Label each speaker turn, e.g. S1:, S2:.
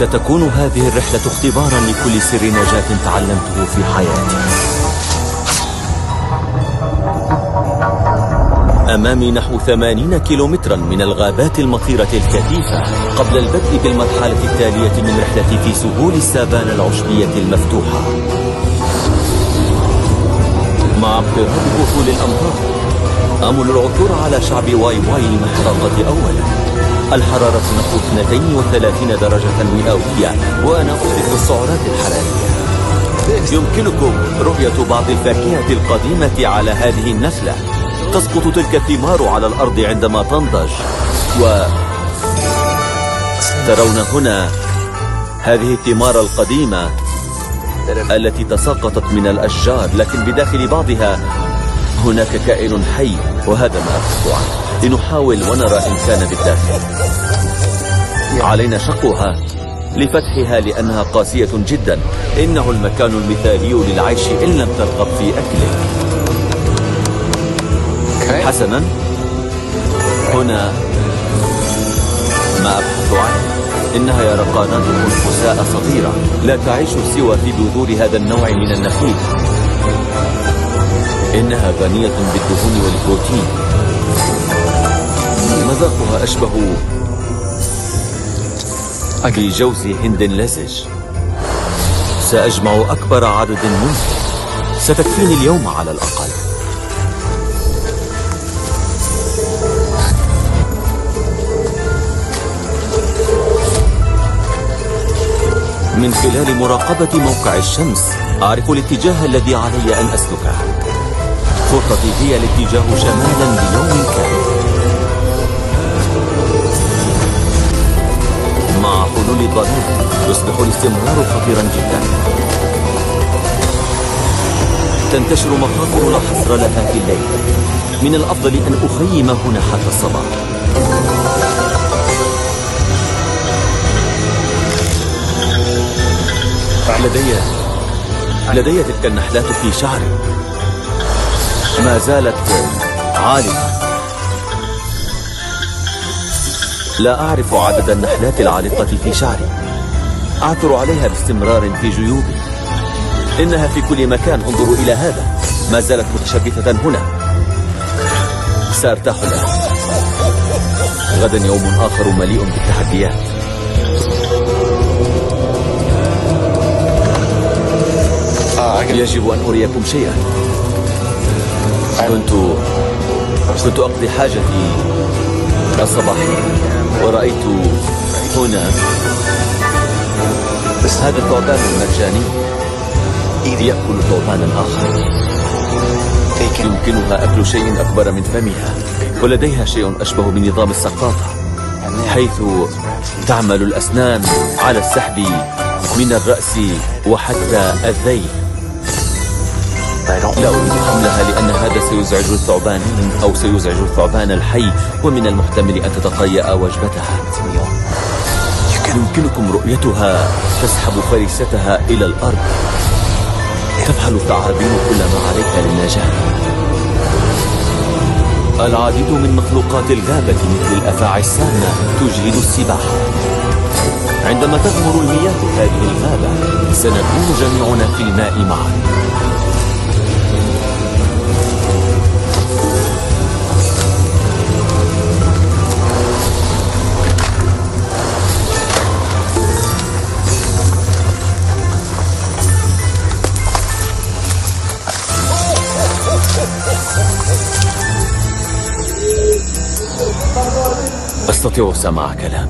S1: ستكون هذه الرحلة اختبارا لكل سر نجاة تعلمته في حياتي. أمامي نحو 80 كيلومترا من الغابات المطيرة الكثيفة قبل البدء بالمرحلة التالية من رحلتي في سهول السافانا العشبية المفتوحة. مع اقتراب هطول الأمطار آمل العثور على شعب واي واي المحرقة أولا. الحرارة نحو 32 درجة مئوية وأنا أحرق السعرات الحرارية. يمكنكم رؤية بعض الفاكهة القديمة على هذه النخلة. تسقط تلك الثمار على الأرض عندما تنضج، ترون هنا هذه الثمار القديمة التي تساقطت من الأشجار، لكن بداخل بعضها هناك كائن حي، وهذا ما أبحث عنه. لنحاول ونرى إن كان بالداخل. علينا شقها لفتحها لأنها قاسية جدا. إنه المكان المثالي للعيش إن لم ترغب في أكله. حسنا، هنا ما أبحث عنه. إنها يرقانات خنفساء صغيرة لا تعيش سوى في بذور هذا النوع من النخيل. إنها غنية بالدهون والبروتين. مذاقها أشبه بجوز هند لزج. سأجمع أكبر عدد ممكن، ستكفيني اليوم على الأقل. من خلال مراقبة موقع الشمس أعرف الاتجاه الذي علي أن أسلكه. خطتي هي الاتجاه شمالا ليوم كامل. مع حلول الظلام يصبح الاستمرار خطيرا جدا. تنتشر مخاطر لا حصر لها في الليل. من الأفضل أن أخيم هنا حتى الصباح. لدي تلك النحلات في شعري، ما زالت عالقة. لا أعرف عدد النحلات العالقة في شعري. أعثر عليها باستمرار في جيوبي. إنها في كل مكان. انظروا إلى هذا، ما زالت متشبثة هنا. سأرتاح الآن. غدا يوم آخر مليء بالتحديات. يجب أن أريكم شيئا. كنت أقضي حاجتي الصباحية ورأيت هنا هذا الثعبان المرجاني يأكل ثعبانا آخر. يمكنها أكل شيء أكبر من فمها، ولديها شيء أشبه بنظام السقاطة، حيث تعمل الأسنان على السحب من الرأس وحتى الذيل. لا أريد حملها لأن هذا سيزعج الثعبانين أو سيزعج الثعبان الحي، ومن المحتمل أن تتقيأ وجبتها. يمكنكم رؤيتها تسحب فريستها إلى الأرض. تفعل الثعابين كل ما عليها للنجاة. العديد من مخلوقات الغابة مثل الأفاعي السامة تجهد السباحة. عندما تغمر المياه هذه الغابة سنكون جميعنا في الماء معا. أستطيع سماع كلام.